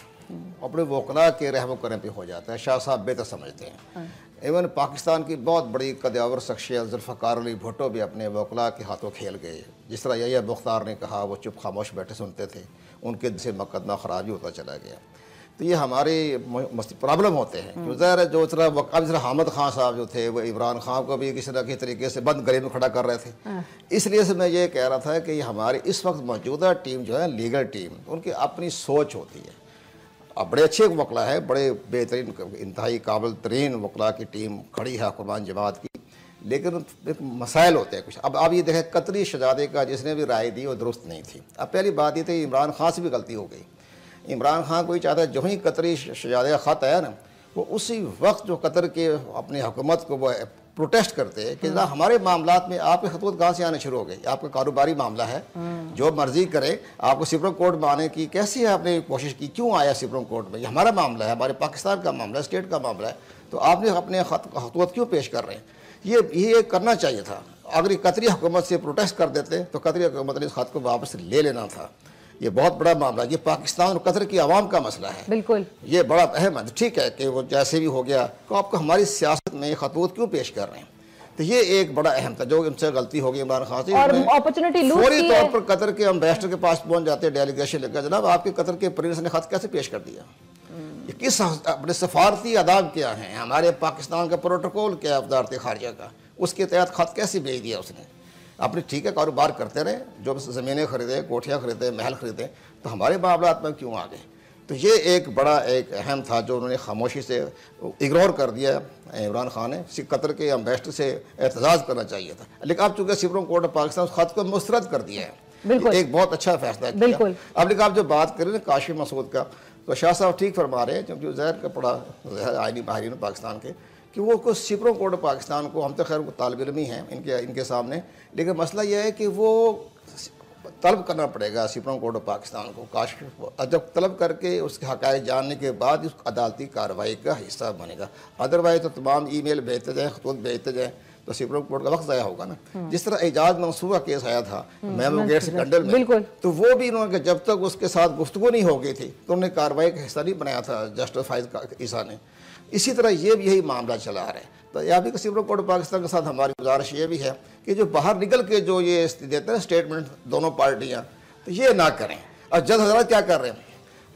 अपने वकला के रहम करम पे हो जाता है। शाह साहब बेहतर समझते हैं। इवन पाकिस्तान की बहुत बड़ी कद्यावर शख्सियत जुल्फ़िकार अली भुट्टो भी अपने वकला के हाथों खेल गए। जिस तरह यही मुख्तार ने कहा, वो चुप खामोश बैठे सुनते थे, उनके से मुकदमा ख़राब ही होता चला गया। तो ये हमारे प्रॉब्लम होते हैं। जो ज़ाहिर जो तरह हामिद खान साहब जो थे वो इमरान खान को भी किसी न किसी तरीके से बंद गले में खड़ा कर रहे थे। इसलिए से मैं ये कह रहा था कि हमारी इस वक्त मौजूदा टीम जो है लीगल टीम, उनकी अपनी सोच होती है। अब बड़े अच्छे वकला है, बड़े बेहतरीन इंतहाई काबिल तरीन वकला की टीम खड़ी है हुक्मरान जमात की, लेकिन एक मसाइल होते हैं कुछ। अब ये देखें कतरी शहजादे का जिसने भी राय दी वो दुरुस्त नहीं थी। अब पहली बात ये थी इमरान खान से भी गलती हो गई। इमरान खान को ही चाहता है जो ही कतरी शहजादे का ख़त आया ना, वो उसी वक्त जो कतर के अपनी हुकूमत को वो प्रोटेस्ट करते हैं कि ना हमारे मामलात में आपके खतूत कहाँ से आने शुरू हो गए, आपका कारोबारी मामला है, जो मर्जी करे, आपको सुप्रीम कोर्ट में आने की कैसे आपने कोशिश की, क्यों आया सुप्रीम कोर्ट में, ये हमारा मामला है, हमारे पाकिस्तान का मामला है, स्टेट का मामला है, तो आपने अपने खतूत क्यों पेश कर रहे हैं। ये करना चाहिए था। अगर कतरी हुकूमत से प्रोटेस्ट कर देते तो कतरी हुकूमत ने इस खत को वापस ले लेना था। ये बहुत बड़ा मामला, ये पाकिस्तान और कतर की आवाम का मसला है, बिल्कुल ये बड़ा अहम है। ठीक है कि वो जैसे भी हो गया, तो आपको हमारी सियासत में खतूत क्यों पेश कर रहे हैं, तो ये एक बड़ा अहम था जो इनसे गलती हो गई इमरान खान से। अपॉर्चुनिटी लूज फौरी तौर पर कतर के एम्बेसडर के पास पहुंच जाते हैं डेलीगेशन लेकर, जनाब आपके कतर के प्रिंस ने खत कैसे पेश कर दिया, ये किस अपने सफारती आदाब क्या हैं, हमारे पाकिस्तान का प्रोटोकॉल क्या है वजारत खारजा का, उसके तहत खत कैसे भेज दिया उसने। अपने ठीक है कारोबार करते रहे, जो ज़मीनें खरीदे, कोठियाँ खरीदे, महल खरीदे, तो हमारे मामला में क्यों आ गए। तो ये एक बड़ा एक अहम था जो उन्होंने खामोशी से इग्नोर कर दिया इमरान खान ने। कतर के एम्बेसडर से एहतजाज करना चाहिए था, लेकिन अब चूँकि सुप्रीम कोर्ट ऑफ पाकिस्तान उस खत को मुस्तरद कर दिया है, एक बहुत अच्छा फैसला किया। अब लेकिन आप जो बात करें ना काशिफ मसूद का, तो शाह साहब ठीक फरमा रहे हैं, क्योंकि जहर का पड़ा जहर आइनी माहिरीन पाकिस्तान के कि वो कुछ सुप्रीम कोर्ट ऑफ पाकिस्तान को, हम तो खैर वो तालिब इल्म ही हैं इनके सामने, लेकिन मसला यह है कि वो तलब करना पड़ेगा सुप्रीम कोर्ट ऑफ पाकिस्तान को। काश जब तलब करके उसके हक़ाइक़ जानने के बाद उस अदालती कार्रवाई का हिस्सा बनेगा, अदरवाइज तो तमाम ईमेल भेजते जाएँ, खतूत भेजते जाएँ, तो सुप्रीम कोर्ट का वक्त ज़ाया होगा ना। जिस तरह एजाज मंसूर का केस आया था मेमो गेट स्कैंडल में, तो वो भी इन्होंने जब तक उसके साथ गुफ्तगू नहीं हो गई थी तो उन्होंने कार्रवाई का हिस्सा नहीं बनाया था जस्टिस ईसा ने। इसी तरह ये भी यही मामला चला रहा है। तो यहाँ भी सुप्रीम कोर्ट पाकिस्तान के साथ हमारी गुजारिश ये भी है कि जो बाहर निकल के जो ये देते हैं स्टेटमेंट दोनों पार्टियाँ, तो ये ना करें। और जज हजरात क्या कर रहे हैं,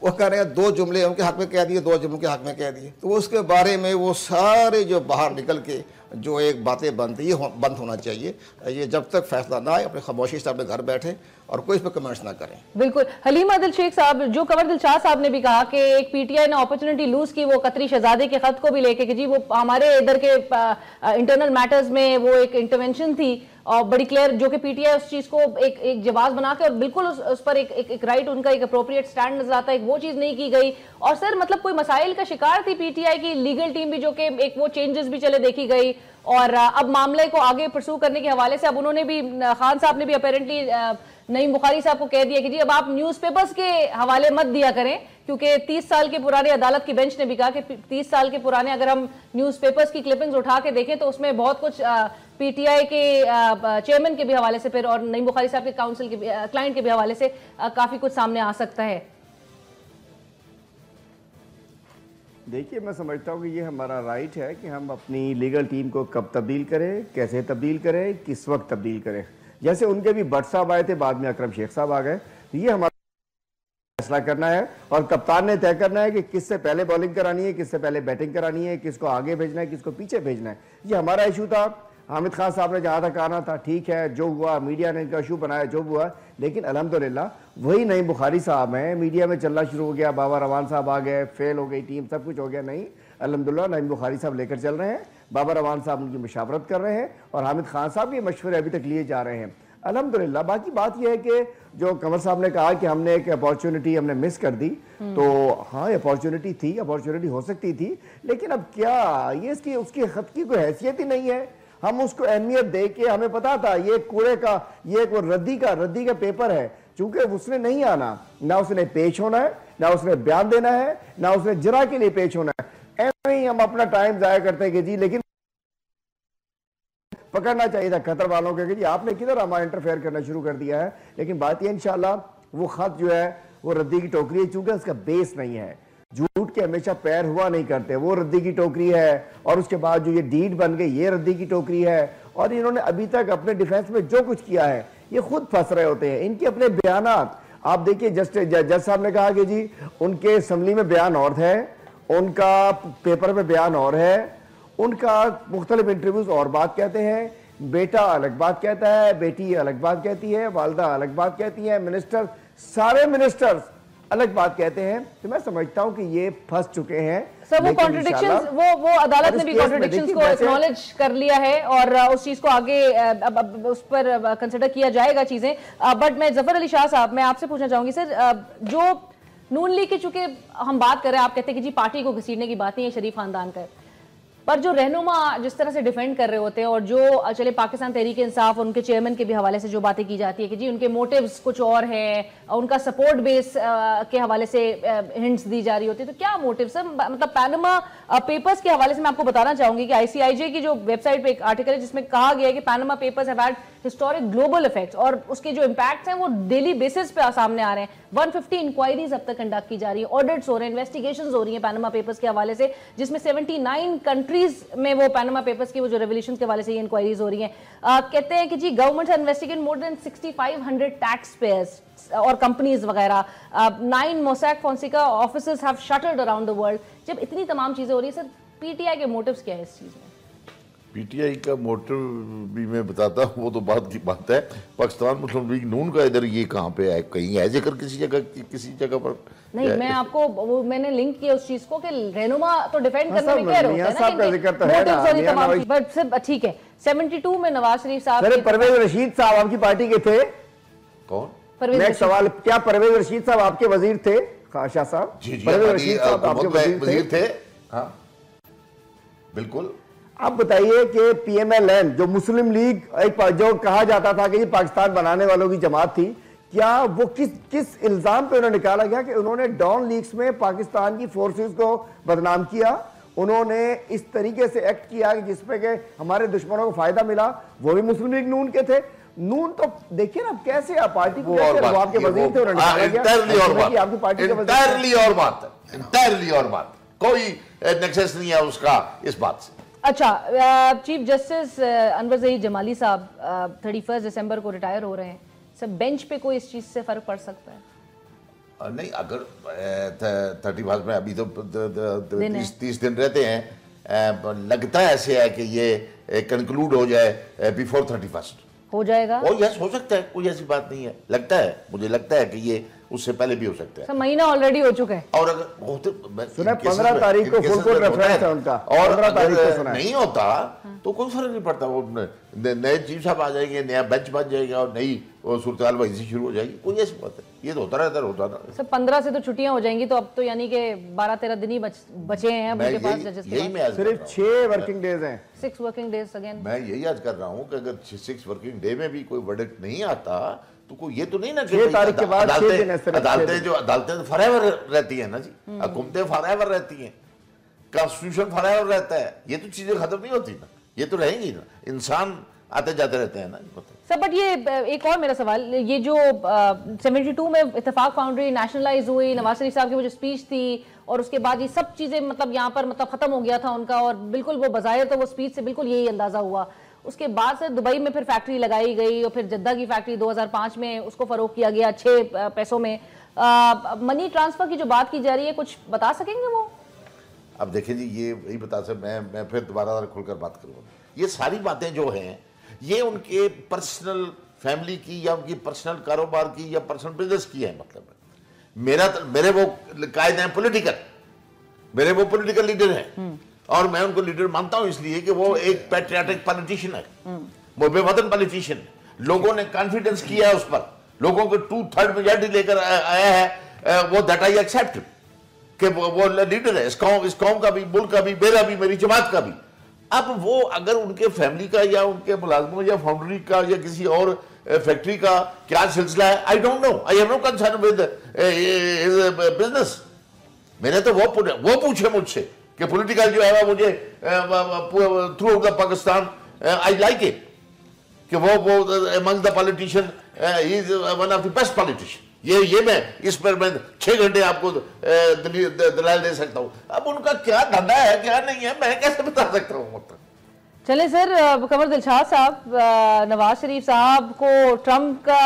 वो कह रहे हैं 2 जुमले उनके हक में कह दिए, 2 जुमलों के हक में कह दिए, तो उसके बारे में वो सारे जो बाहर निकल के जो एक बातें बनती ये बंद होना चाहिए। ये जब तक फैसला ना आए अपने खामोशी से अपने घर बैठे और कोई इस पर कमेंट्स ना करें। बिल्कुल हलीम आदिल शेख साहब, जो कंवर दिल शाह साहब ने भी कहा कि एक पीटीआई ने अपॉर्चुनिटी लूज की वो कतरी शहजादे के खत को भी लेके कि जी वो हमारे इधर के इंटरनल मैटर्स में वो एक इंटरवेंशन थी और बड़ी क्लियर, जो कि पीटीआई उस चीज को एक जवाब बना के और बिल्कुल उस पर एक राइट उनका एक अप्रोप्रिएट स्टैंड नजर आता है, वो चीज नहीं की गई। और सर मतलब कोई मसाइल का शिकार थी पीटीआई की लीगल टीम भी, जो कि एक वो चेंजेस भी चले देखी गई और अब मामले को आगे परसू करने के हवाले से अब उन्होंने भी, खान साहब ने भी अपेरेंटली नईम बुखारी साहब को कह दिया कि जी अब आप न्यूज़पेपर्स के हवाले मत दिया करें, क्योंकि 30 साल के पुराने, अदालत की बेंच ने भी कहा कि 30 साल के पुराने अगर हम न्यूज़पेपर्स की क्लिपिंग्स उठा के देखें तो उसमें बहुत कुछ पीटीआई के चेयरमैन के भी हवाले से फिर और नईम बुखारी साहब के काउंसिल के क्लाइंट के भी हवाले से काफी कुछ सामने आ सकता है। देखिए मैं समझता हूँ कि ये हमारा राइट है कि हम अपनी लीगल टीम को कब तब्दील करें, कैसे तब्दील करें, किस वक्त तब्दील करें। जैसे उनके भी भट्ट साहब आए थे, बाद में अकरम शेख साहब आ गए, ये हमारा फैसला करना है और कप्तान ने तय करना है कि किससे पहले बॉलिंग करानी है, किससे पहले बैटिंग करानी है, किसको आगे भेजना है, किसको पीछे भेजना है। ये हमारा इशू था। हामिद खान साहब ने जहाँ तक आना था ठीक है, जो हुआ मीडिया ने इनका इशू बनाया, जो हुआ, लेकिन अल्हम्दुलिल्लाह वही नईम बुखारी साहब हैं, मीडिया में चलना शुरू हो गया, बाबा रवान साहब आ गए, फेल हो गई टीम, सब कुछ हो गया। नहीं, अल्हम्दुलिल्लाह नईम बुखारी साहब लेकर चल रहे हैं, बाबा रवान साहब उनकी मुशावरत कर रहे हैं और हामिद खान साहब के मशवरे अभी तक लिए जा रहे हैं अल्हम्दुलिल्लाह। बाकी बात यह है कि जो कंवर साहब ने कहा कि हमने एक अपॉर्चुनिटी हमने मिस कर दी, तो हाँ अपॉर्चुनिटी थी, अपॉर्चुनिटी हो सकती थी, लेकिन अब क्या ये इसकी उसकी खत की कोई हैसियत ही नहीं है। हम उसको अहमियत दे के, हमें पता था ये कूड़े का, ये एक रद्दी का पेपर है, चूंकि उसने नहीं आना, ना उसने पेश होना है, ना उसने बयान देना है, ना उसने जरा के लिए पेश होना है, ऐसे ही हम अपना टाइम जाया करते हैं कि जी, लेकिन पकड़ना चाहिए था कतर वालों के कि जी आपने किधर हमारा इंटरफेयर करना शुरू कर दिया है। लेकिन बात यह इंशाल्लाह वो खत जो है वो रद्दी की टोकरी है, चूंकि उसका बेस नहीं है, झूठ के हमेशा पैर हुआ नहीं करते, वो रद्दी की टोकरी है। और उसके बाद जो ये डीड बन गई ये रद्दी की टोकरी है। और इन्होंने अभी तक अपने डिफेंस में जो कुछ किया है ये खुद फंस रहे होते हैं। इनके अपने बयानात आप देखिए, जज साहब ने कहा कि जी उनके असम्बली में बयान और है, उनका पेपर में बयान और है, उनका मुख्तलिफ इंटरव्यूज और बात कहते हैं, बेटा अलग बात कहता है, बेटी अलग बात कहती है, वालदा अलग बात कहती है, मिनिस्टर, सारे मिनिस्टर्स अलग बात कहते हैं। तो मैं समझता हूं कि ये फंस चुके हैं। सर वो कॉन्ट्रडिक्शंस, वो अदालत ने भी कॉन्ट्रडिक्शंस को एक्नॉलेज कर लिया है और उस चीज को आगे अब उस पर कंसिडर किया जाएगा चीजें। बट मैं जफर अली शाह साहब, मैं आपसे पूछना चाहूंगी सर, जो नून लीग की चूंकि हम बात कर रहे हैं, आप कहते हैं कि जी पार्टी को घसीटने की बात नहीं है, शरीफ खानदान का, पर जो रहनुमा जिस तरह से डिफेंड कर रहे होते हैं और जो चले पाकिस्तान तहरीक इंसाफ उनके चेयरमैन के भी हवाले से जो बातें की जाती है कि जी उनके मोटिव्स कुछ और है, उनका सपोर्ट बेस के हवाले से हिंट्स दी जा रही होती है, तो क्या मोटिव्स है? मतलब पैनामा पेपर्स के हवाले से मैं आपको बताना चाहूंगी कि ICIJ की जो वेबसाइट पे एक आर्टिकल है जिसमें कहा गया है कि Panama papers have had historic global effects और उसके जो इम्पैक्ट्स हैं वो डेली बेसिस पे सामने आ रहे हैं। 150 इंक्वायरीज अब तक कंडक्ट की जा रही है, ऑडिट्स हो रहे हैं, इन्वेस्टिगेशंस हो रही हैं पैनामा पेपर्स के हवाले से, जिसमें 79 कंट्रीज में वो पैनामा पेपर्स की वो जो रेवोल्यूशन के हवाले से ये इंक्वायरीज हो रही हैं। कहते हैं कि जी government has investigated more than 6500 tax payers और कंपनीज वगैरह, 9 Mossack Fonseca offices have shuttered around the world. जब इतनी तमाम चीजें हो रही है सर, PTI के मोटिव्स क्या है इस चीज में? PTI का मोटिव भी मैं बताता हूँ, वो तो बात की बात है। पाकिस्तान मुस्लिम लीग नून का इधर ये कहाँ पे है, कहीं है जिक्र किसी जगह पर नहीं। मैं आपको वो मैंने लिंक किया उस चीज को कि रहनुमा तो डिफेंड करने में कह रहे होते हैं ना, बट ठीक है। 72 में नवाज शरीफ साहब, परवेज रशीद साहब आपकी पार्टी के थे? कौन? नेक्स्ट सवाल, क्या परवेज रशीद साहब आपके वजीर थे? शाह साहब, परवेज रशीद साहब आपके वजीर थे? हाँ बिल्कुल। आप बताइए कि PMLN जो मुस्लिम लीग एक जो कहा जाता था कि ये पाकिस्तान बनाने वालों की जमात थी, क्या वो किस इल्जाम पे उन्होंने निकाला गया कि उन्होंने डॉन लीग्स में पाकिस्तान की फोर्सेस को बदनाम किया, उन्होंने इस तरीके से एक्ट किया कि जिसपे कि हमारे दुश्मनों को फायदा मिला, वो भी मुस्लिम लीग नून के थे। नून तो देखिए ना कैसे आप पार्टी को आपके वजीर थे, आपकी पार्टी और बात कोई नेक्सस नहीं है उसका इस बात से। अच्छा, चीफ जस्टिस अनवर ज़हीर जमाली साहब 31 दिसंबर को रिटायर हो रहे हैं, सब बेंच पे कोई इस चीज से फर्क पड़ सकता है? नहीं, अगर 31 में अभी तो 30 दिन रहते हैं, लगता है ऐसे है कि ये कंक्लूड हो जाए बिफोर 31 हो जाएगा। और यस हो सकता है, कोई ऐसी बात नहीं है, लगता है, मुझे लगता है कि ये उससे पहले भी हो सकता है। महीना ऑलरेडी हो चुका है और अगर होते 15 तारीख को फुल कोर्ट रेफरेंस है उनका, और अगर नहीं होता तो कोई फर्क नहीं पड़ता, वो नए चीफ साहब आ जाएंगे, नया बेंच बन जाएगा और नई सूरत वहीं से शुरू हो जाएगी, कोई ऐसी बात है, ये तो होता रहता है। सर 15 से तो छुट्टियां हो जाएंगी, तो अब तो यानी कि 12-13 दिन ही बचे हैं उनके पास जजेस के पास। सिर्फ 6 वर्किंग डेज हैं, 6 वर्किंग डेज अगेन। मैं यही याद कर रहा हूँ कि अगर 6 वर्किंग डे में भी कोई वर्डिक्ट नहीं आता तो कोई ये तो नहीं ना कि 6 तारीख के बाद अदालतें फॉरएवर रहती है ना जी, हुकूमतें फॉरएवर रहती हैं, कॉन्स्टिट्यूशन फॉरएवर रहता है, ये तो चीजें खत्म नहीं होती ना, ये तो रहेंगी ना, इंसान आते जाते रहते हैं ना। सर बट ये एक और मेरा सवाल, ये जो 72 में इत्तेफाक फाउंड्री नेशनलाइज हुई, नवाज शरीफ साहब की वो जो स्पीच थी और उसके बाद ये सब चीजें मतलब यहाँ पर मतलब खत्म हो गया था उनका, और बिल्कुल वो बजाय तो वो स्पीच से बिल्कुल यही अंदाजा हुआ। उसके बाद से दुबई में फिर फैक्ट्री लगाई गई और फिर जद्दा की फैक्ट्री 2005 में उसको फरोख किया गया 6 पैसों में। मनी ट्रांसफर की जो बात की जा रही है, कुछ बता सकेंगे वो? अब देखिए जी, ये यही बता सकते, मैं फिर दोबारा खुलकर बात करूँगा। ये सारी बातें जो हैं ये उनके पर्सनल फैमिली की या उनकी पर्सनल कारोबार की या पर्सनल बिजनेस की है। मतलब मेरे वो कायदे हैं पॉलिटिकल, मेरे वो पॉलिटिकल लीडर हैं और मैं उनको लीडर मानता हूं इसलिए कि वो एक पैट्रियाटिक पॉलिटिशियन है, वो बेवतन पॉलिटिशियन। लोगों ने कॉन्फिडेंस किया है उस पर, लोगों को 2/3 मेजॉरिटी लेकर आया है, वो दैट आई एक्सेप्ट कि वो लीडर है इस कौम का भी, मुल्क का भी, मेरा भी, मेरी जमात का भी। अब वो अगर उनके फैमिली का या उनके मुलाजमों या फाउंड्री का या किसी और फैक्ट्री का क्या सिलसिला है, I don't know, I have no concern with business. मैंने तो वो पूछे मुझसे कि पॉलिटिकल जो है मुझे through out the Pakistan I like it कि वो among the politician he is one of the best politician. ये मैं इस पर मैं 6 घंटे आपको दलाल दे सकता हूँ। अब उनका क्या धंधा है क्या नहीं है मैं कैसे बता सकता हूँ। मतलब चले सर, कमर दिलशाद साहब, नवाज शरीफ साहब को ट्रम्प का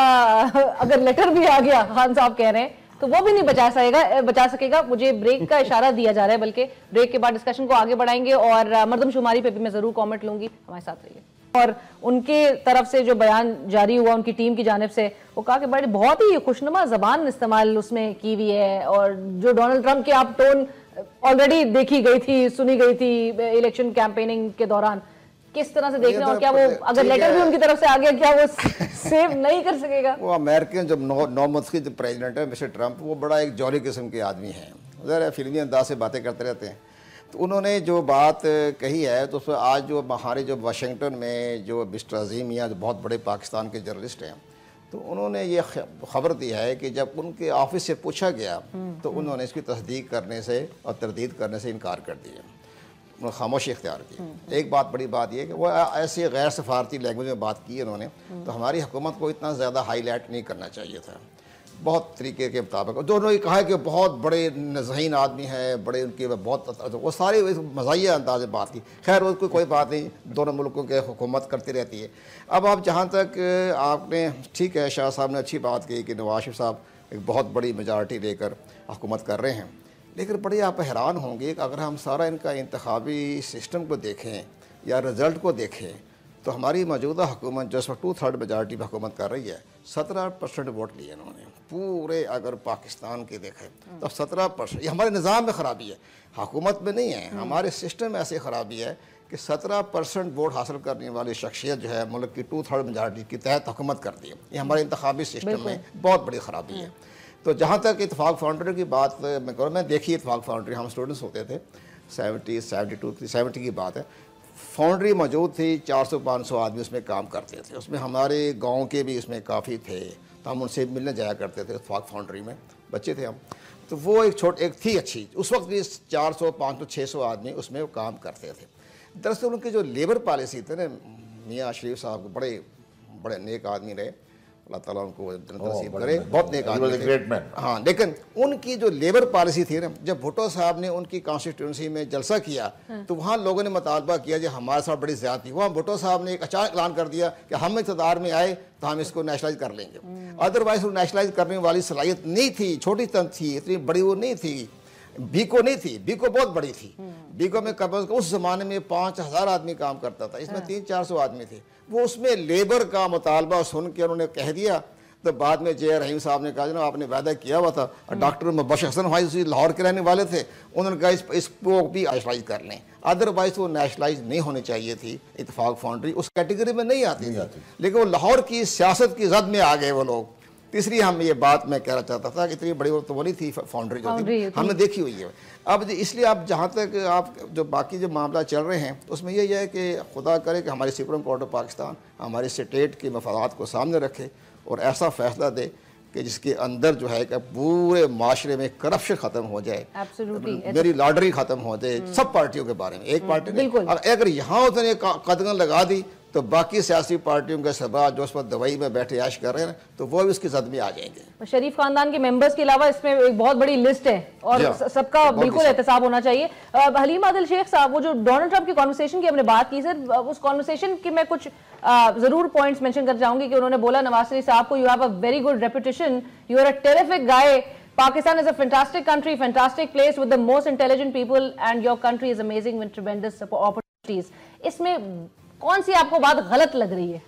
अगर लेटर भी आ गया, खान साहब कह रहे हैं, तो वो भी नहीं बचा सकेगा। मुझे ब्रेक का इशारा दिया जा रहा है, बल्कि ब्रेक के बाद डिस्कशन को आगे बढ़ाएंगे और मर्दमशुमारी पे भी मैं जरूर कमेंट लूंगी, हमारे साथ रहिए। और उनके तरफ से जो बयान जारी हुआ उनकी टीम की जानिब से, वो कहा कि बड़ी बहुत ही खुशनुमा जबान इस्तेमाल उसमें की हुई है, और जो डोनाल्ड ट्रंप की आप टोन ऑलरेडी देखी गई थी, सुनी गई थी इलेक्शन कैंपेनिंग के दौरान, किस तरह से देख रहे हैं, और क्या वो अगर लेटर भी उनकी तरफ से आ गया क्या वो सेव नहीं कर सकेगा? वो अमेरिकन जब 9 मंथ की जो प्रेसिडेंट है मिस्टर ट्रंप, वो बड़ा एक जॉली किस्म के आदमी हैं, उधर फिल्मी अंदाज से बातें करते रहते हैं। तो उन्होंने जो बात कही है तो उसमें आज जो हमारे जो वाशिंगटन में जो मिस्टर अजीम मियां जो बहुत बड़े पाकिस्तान के जर्नलिस्ट हैं, तो उन्होंने ये खबर दी है कि जब उनके ऑफिस से पूछा गया तो उन्होंने इसकी तस्दीक करने से और तरदीद करने से इनकार कर दिया, उन्होंने खामोशी इख्तियार की। एक बात बड़ी बात यह कि वो ऐसे गैर सफारती लैंग्वेज में बात की उन्होंने, तो हमारी हुकूमत को इतना ज़्यादा हाईलाइट नहीं करना चाहिए था। बहुत तरीके के मुताबिक दोनों ने कहा कि बहुत बड़े नज़हीन आदमी हैं, बड़े उनके बहुत वो सारे मज़ाहिया अंदाज में बात की। खैर उसको कोई बात नहीं, दोनों मुल्कों के हुकूमत करती रहती है। अब आप जहाँ तक आपने ठीक है, शाह साहब ने अच्छी बात की कि नवाज शरीफ साहब एक बहुत बड़ी मेजॉरिटी लेकर हुकूमत कर रहे हैं, लेकिन बड़े आप हैरान होंगे कि अगर हम सारा इनका इंतखाबी सिस्टम को देखें या रिज़ल्ट को देखें तो हमारी मौजूदा हुकूमत जो इस वक्त 2/3 मेजॉरिटी पर हुकूमत कर रही है, 17% वोट लिए इन्होंने पूरे। अगर पाकिस्तान के देखें तो 17%, ये हमारे निज़ाम में ख़राबी है, हुकूमत में नहीं है, हमारे सिस्टम में ऐसी ख़राबी है कि 17% वोट हासिल करने वाली शख्सियत जो है मुल्क की 2/3 मेजॉरिटी के तहत हुकूमत करती है। ये हमारे इंतखाबी सिस्टम में बहुत बड़ी ख़राबी है। तो जहाँ तक इत्तेफाक फाउंड्री की बात मैं करूँ, मैं देखी इत्तेफाक फाउंड्री, हम स्टूडेंट्स होते थे, 70 की बात है, फाउंड्री मौजूद थी, 400-500 आदमी उसमें काम करते थे। उसमें हमारे गांव के भी उसमें काफ़ी थे, तो हम उनसे मिलने जाया करते थे इत्तेफाक फाउंड्री में, बच्चे थे हम। तो वो एक थी अच्छी, उस वक्त भी 400, 500, 600 आदमी उसमें वो काम करते थे। दरअसल उनकी जो लेबर पॉलिसी थे ना, मियाँ शरीफ साहब बड़े नेक आदमी रहे, अल्लाह ताला उनको नसीब करे, बहुत नेक आदमी थे। हाँ, लेकिन उनकी जो लेबर पॉलिसी थी ना, जब भुट्टो साहब ने उनकी कॉन्स्टिट्यूंसी में जलसा किया तो वहाँ लोगों ने मुतालबा किया कि हमारे साथ बड़ी ज़्यादती। वहाँ भुट्टो साहब ने एक अचानक ऐलान कर दिया कि हम इक़्तिदार में आए तो हम इसको नेशनलाइज कर लेंगे। अदरवाइज वो नेशनलाइज करने वाली सलाहियत नहीं थी, छोटी तंज थी, इतनी बड़ी वो नहीं थी। बीको नहीं थी, बीको बहुत बड़ी थी। बीको में कब उस ज़माने में 5000 आदमी काम करता था, इसमें 300-400 आदमी थे। वो उसमें लेबर का मुतालबा सुन के उन्होंने कह दिया, तो बाद में जे रहीम साहब ने कहा ना आपने वादा किया हुआ था, और डॉक्टर मुबशर हसन भाई उसी लाहौर के रहने वाले थे, उन्होंने कहा इसको भी नेशनलाइज कर लें। अदरवाइज वो नेशनलाइज नहीं होनी चाहिए थी। इत्तेफाक फाउंड्री उस कैटेगरी में नहीं आती थी, लेकिन वो लाहौर की सियासत की जद में आ गए वो लोग। तीसरी हम ये बात मैं कहना चाहता था कि इतनी बड़ी तो वो नहीं थी फाउंड्री जो थी, हमने देखी हुई है। अब इसलिए आप जहाँ तक आप जो बाकी जो मामला चल रहे हैं उसमें यही है कि खुदा करे कि हमारी सुप्रीम कोर्ट ऑफ पाकिस्तान हमारे स्टेट के मफादात को सामने रखे और ऐसा फैसला दे कि जिसके अंदर जो है कि पूरे माशरे में करप्शन खत्म हो जाए, मेरी लॉटरी खत्म हो जाए सब पार्टियों के बारे में, एक पार्टी नहीं। अगर यहाँ उसने कदम लगा दी तो बाकी सियासी पार्टियों के सरबराह जो उस पर दवाई में बैठे ऐश कर रहे हैं तो वो भी उसकी जद में आ जाएंगे। शरीफ खानदान के मेंबर्स के अलावा इसमें एक बहुत बड़ी लिस्ट है और सबका बिल्कुल एहतसाब होना चाहिए। हलीम आदिल शेख साहब, वो जो डोनाल्ड ट्रंप की कॉन्वर्सेशन की हमने बात की सर, उस कॉन्वर्सेशन की मैं कुछ जरूर पॉइंट्स मेंशन कर जाऊंगी कि उन्होंने बोला नवाज शरीफ साहब को, you have a very good reputation, you are a terrific guy, Pakistan is a fantastic country, fantastic place with the most intelligent people, and your country is amazing with tremendous opportunities. इसमें कौन सी आपको बात गलत लग रही है?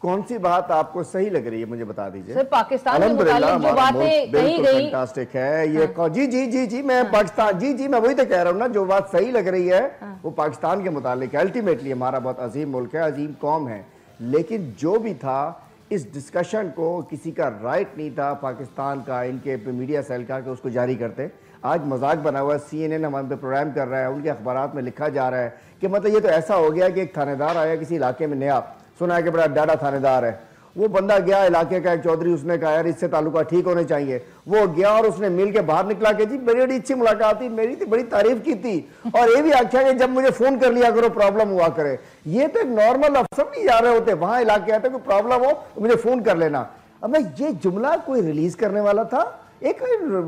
कौन सी बात आपको सही लग रही है मुझे बता दीजिए। सर पाकिस्तान के मुताल्लिक जो बातें कही गई फैंटास्टिक है ये। हाँ। जी मैं पाकिस्तान जी मैं वही तो कह रहा हूँ ना, जो बात सही लग रही है वो पाकिस्तान के मुताल्लिक है। अल्टीमेटली हमारा बहुत अजीम मुल्क है, अजीम कौम है, लेकिन जो भी था इस डिस्कशन को किसी का राइट नहीं था पाकिस्तान का, इनके मीडिया सेल का, कि उसको जारी करते। आज मजाक बना हुआ है, CNN हमारे पे प्रोग्राम कर रहा है, उनके अखबारात में लिखा जा रहा है कि मतलब ये तो ऐसा हो गया कि एक थानेदार आया किसी इलाके में, नया सुना है कि बड़ा डाडा थानेदार है, वो बंदा गया इलाके का एक चौधरी, उसने कहा यार इससे ताल्लुका ठीक होने चाहिए। वो गया और उसने मिल के बाहर निकला कि जी बड़ी अच्छी मुलाकात थी, मेरी थी, बड़ी तारीफ की थी, और ये भी आख्या कि जब मुझे फोन कर लिया करो प्रॉब्लम हुआ करे। ये तो एक नॉर्मल अफसर नहीं जा रहे होते, वहां इलाके आते कोई प्रॉब्लम हो तो मुझे फोन कर लेना। अब मैं ये जुमला कोई रिलीज करने वाला था? एक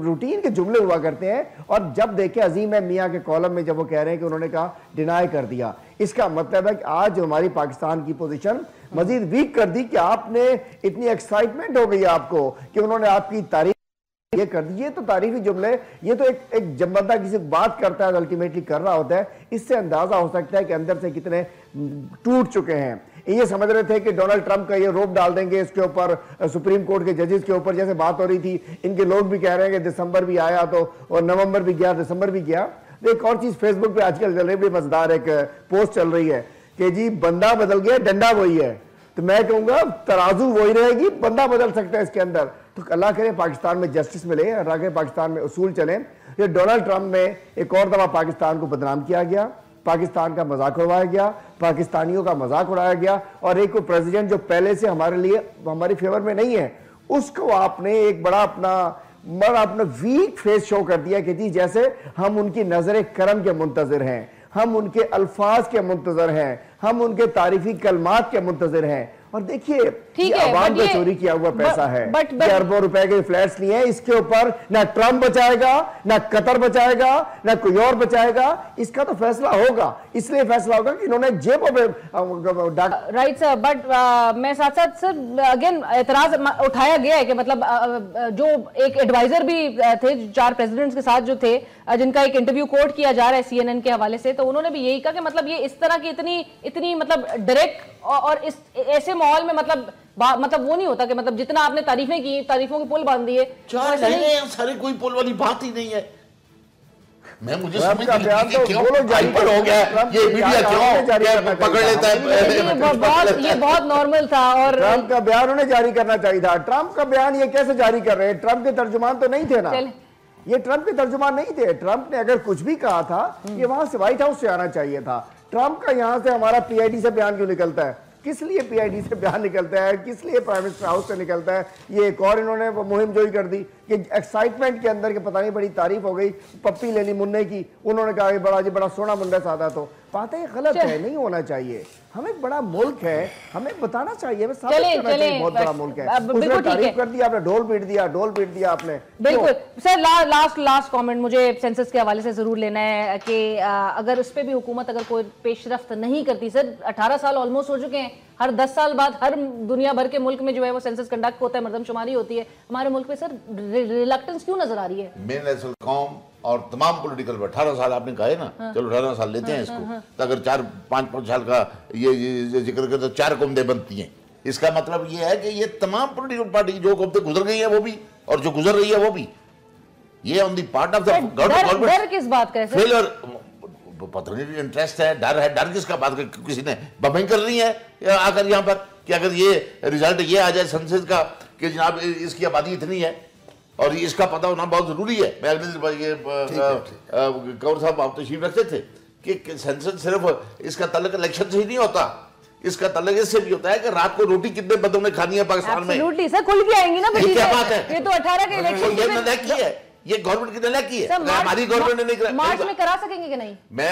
रूटीन के जुमले हुआ करते हैं। और जब देखे अजीम मियाँ के कॉलम में जब वो कह रहे हैं कि उन्होंने कहा डिनाई कर दिया, इसका मतलब है कि आज हमारी पाकिस्तान की पोजीशन मजीद वीक कर दी कि आपने इतनी एक्साइटमेंट हो गई आपको कि उन्होंने आपकी तारीफ ये कर दी। ये तो तारीफी जुमले, ये तो एक जब बंदा किसी बात करता है अल्टीमेटली कर रहा होता है, इससे अंदाजा हो सकता है कि अंदर से कितने टूट चुके हैं। ये समझ रहे थे कि डोनाल्ड ट्रंप का ये रोप डाल देंगे इसके ऊपर, सुप्रीम कोर्ट के जजेस के ऊपर, जैसे बात हो रही थी। इनके लोग भी कह रहे हैं कि दिसंबर भी आया तो, और नवंबर भी गया, दिसंबर भी गया। एक और चीज फेसबुक पे आजकल चल रही, बड़ी मजेदार एक पोस्ट चल रही है कि जी बंदा बदल गया, डंडा वही है। तो मैं कहूंगा तराजू वही रहेगी, बंदा बदल सकता है इसके अंदर, तो अल्लाह करे पाकिस्तान में जस्टिस मिले, अल्लाह करे पाकिस्तान में उसूल चले। ये डोनाल्ड ट्रंप में एक और दफा पाकिस्तान को बदनाम किया गया, पाकिस्तान का मजाक उड़ाया गया, पाकिस्तानियों का मजाक उड़ाया गया, और एक प्रेसिडेंट जो पहले से हमारे लिए हमारी फेवर में नहीं है, उसको आपने एक बड़ा अपना वीक फेस शो कर दिया कि जी जैसे हम उनकी नजर करम के मुंतजर हैं, हम उनके अल्फाज के मुंतजर हैं, हम उनके तारीफी कलमात के मुंतजर हैं। और देखिए अवाम पे चोरी किया हुआ पैसा है, अरबों रुपए के फ्लैट्स लिए हैं, इसके ऊपर ना ट्रंप बचाएगा, ना कतर बचाएगा, ना कोई और बचाएगा। इसका तो फैसला होगा, इसलिए फैसला होगा कि इन्होंने जेबों में राइट सर। बट मैं साथ साथ सर अगेन एतराज उठाया गया है कि मतलब जो एक एडवाइजर भी थे 4 प्रेसिडेंट्स के साथ जो थे, जिनका एक इंटरव्यू कोट किया जा रहा है CNN के हवाले से, तो उन्होंने भी यही कहा कि मतलब ये इस तरह की इतनी मतलब डायरेक्ट और इस ऐसे माहौल में मतलब वो नहीं होता कि मतलब जितना आपने तारीफें की, तारीफों के पुल बांध दिए, सारे कोई पुल वाली बात ही नहीं है। मैं मुझे समझ का बयान तो बोलो जारी हो गया, ये मीडिया क्यों पकड़ लेता है? ये बहुत नॉर्मल था। और ट्रंप का बयान उन्हें जारी करना चाहिए था। ट्रंप का बयान ये कैसे जारी कर रहे हैं? ट्रंप के तर्जुमान तो नहीं थे ना, ये ट्रंप के तर्जुमान नहीं थे। ट्रंप ने अगर कुछ भी कहा था ये वहां से व्हाइट हाउस से आना चाहिए था। ट्रंप का यहां से हमारा PID से बयान क्यों निकलता है? किस लिए PID से बयान निकलता है? किस लिए प्राइम मिनिस्टर हाउस से निकलता है? ये एक और इन्होंने मुहिम जोई कर दी कि एक्साइटमेंट के अंदर के पता नहीं बड़ी तारीफ हो गई, पप्पी ले ली मुन्ने की, उन्होंने कहा कि बड़ा सोना मुंडा सादा। तो बातें गलत है, नहीं होना चाहिए। हम एक बड़ा मुल्क है, हमें बताना चाहिए, बहुत बड़ा मुल्क है। उसने तारीफ कर दिया, आपने ढोल पीट दिया आपने। बिल्कुल सर, लास्ट कमेंट मुझे सेंसस के हवाले से जरूर लेना है कि अगर उस पर भी हुकूमत अगर कोई पेशरफ्त नहीं करती, सर 18 साल ऑलमोस्ट हो चुके हैं, हर 10 साल बाद हर दुनिया भर के मुल्क में जो है वो सेंसस कंडक्ट होता है, मरदमशुमारी होती है, हमारे मुल्क में सर रिलक्टेंस क्यों नजर आ रही है? मेन नेशनल कौम और तमाम पॉलिटिकल 18 साल आपने कहा है ना, चलो 18 साल लेते हैं इसको, तो अगर 4-5 साल का ये जिक्र करते तो 4 कौमें बनती हैं। इसका मतलब ये है कि ये तमाम पॉलिटिकल पार्टी जो कौमें गुजर गई है वो भी, और जो गुजर रही है वो भी, ये on the part of the government. डर किस बात का है सर? फेलियर, पता नहीं इंटरेस्ट है, डर है। डर किसका बात कर, किसी ने बम्बिंग कर रही है आकर यहाँ पर कि अगर ये रिजल्ट ये आ जाए संसद का कि जनाब इसकी आबादी इतनी है, और इसका पता होना बहुत जरूरी है। मैं अगले दिन ये कौर साहब आप तशरीफ रखते थे कि संसद सिर्फ इसका तल्लुक इलेक्शन से ही नहीं होता, इसका तल्लुक इससे भी होता है कि रात को रोटी कितने बंदों ने खानी है पाकिस्तान में। एब्सोल्युटली सर, खुल के आएंगी ना, क्या बात है? ये तो 18 के इलेक्शन ये नलायकी है, ये गवर्नमेंट की नलायकी है। हमारी गवर्नमेंट ने नहीं कराया, मार्च में करा सकेंगे कि नहीं? मैं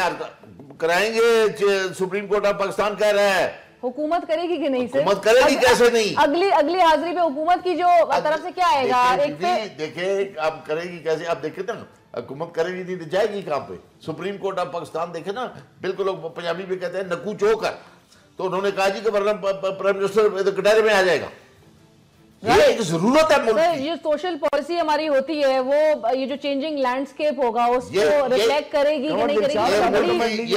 कराएंगे, सुप्रीम कोर्ट ऑफ पाकिस्तान कह रहा है। हुकूमत करेगी कि नहीं सर? हुकूमत करेगी कैसे नहीं? अगली हाजिरी पे हुकूमत की जो तरफ से क्या आएगा? एक पे देखे अब करेगी कैसे, आप देखे ना, हुकूमत करेगी नहीं तो जाएगी कहां पे? सुप्रीम कोर्ट ऑफ पाकिस्तान देखे ना, बिल्कुल लोग पंजाबी में कहते हैं नकू चौकर, तो उन्होंने कहा जी कि वरना प्राइम मिनिस्टर कटहरे में आ जाएगा। ये एक जरूरत है मुल्क की। ये सोशल पॉलिसी हमारी होती है, वो ये जो चेंजिंग लैंडस्केप होगा उसको रिफ्लेक्ट करेगी कि नहीं करेगी,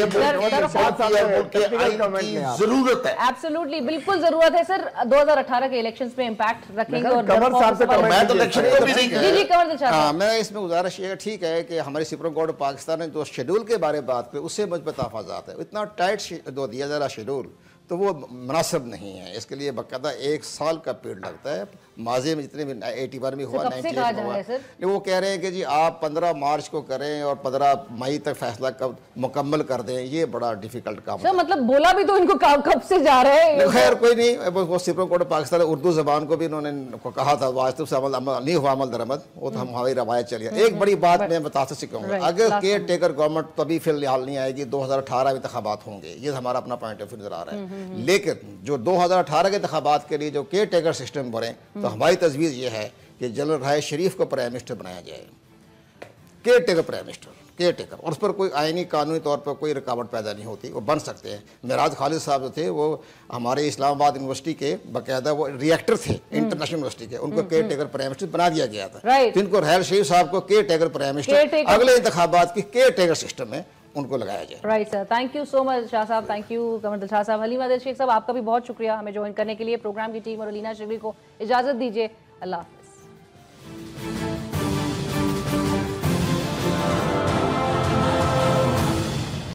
जरूरत है। एब्सोल्युटली, बिल्कुल जरूरत है सर। 2018 के इलेक्शंस पे इम्पैक्ट रखेंगे। और मैं इसमें गुजारिश ये, ठीक है कि हमारी सुप्रीम कोर्ट ऑफ पाकिस्तान ने जो शेड्यूल के बारे में बात की उससे मुझ पर तफाज़ात है। इतना टाइट दो दिया जा रहा शेड्यूल तो वो मुनासिब नहीं है। इसके लिए बाकायदा 1 साल का पीरियड लगता है। माजी में जितने भी 81 में हुआ, 98 में हुआ, वो कह रहे हैं कि जी आप 15 मार्च को करें और 15 मई तक फैसला कब मुकम्मल कर दें। ये बड़ा डिफिकल्ट काम है। मतलब बोला भी तो इनको कब से जा रहे हैं। खैर कोई नहीं, वो supreme court of Pakistan Urdu जबान को भी इन्होंने कहा था, वास्तव से अमल नहीं हुआ, अमल दरअमद, वो तो हमारी रवायत चली। एक बड़ी बात मैं बता सकूँगा, अगर केयर टेकर गवर्नमेंट तभी फिलहाल नहीं आएगी, 2018 में इंतखाबात होंगे, ये हमारा अपना पॉइंट ऑफ व्यू नजर आ रहा है। लेकिन जो 2018 के इंतखाबात के लिए जो केयर टेकर सिस्टम बने, तो हमारी तजवीज़ ये है कि जनरल राय शरीफ को प्राइम मिनिस्टर बनाया जाए, care taker prime minister, care taker, और उस पर कोई आईनी कानूनी तौर पर कोई रुकावट पैदा नहीं होती, वो बन सकते हैं। मेराज खालिद साहब जो थे वो हमारे इस्लामाबाद यूनिवर्सिटी के बाकायदा वो रिएक्टर थे इंटरनेशनल यूनिवर्सिटी के, उनको केयर टेकर प्राइम मिनिस्टर बना दिया गया था। तो इनको राहल शरीफ साहब को केयर टेकर प्राइम मिनिस्टर अगले इंतखाबात की केयर टेकर सिस्टम में उनको लगाया जाए। Right sir, thank you so much Shah साहब, थैंक यू कमर दिलशाद साहब। हलीम आदिल शेख साहब, आपका भी बहुत शुक्रिया हमें ज्वाइन करने के लिए। प्रोग्राम की टीम और अलीना शिगरी को इजाजत दीजिए। अल्लाह।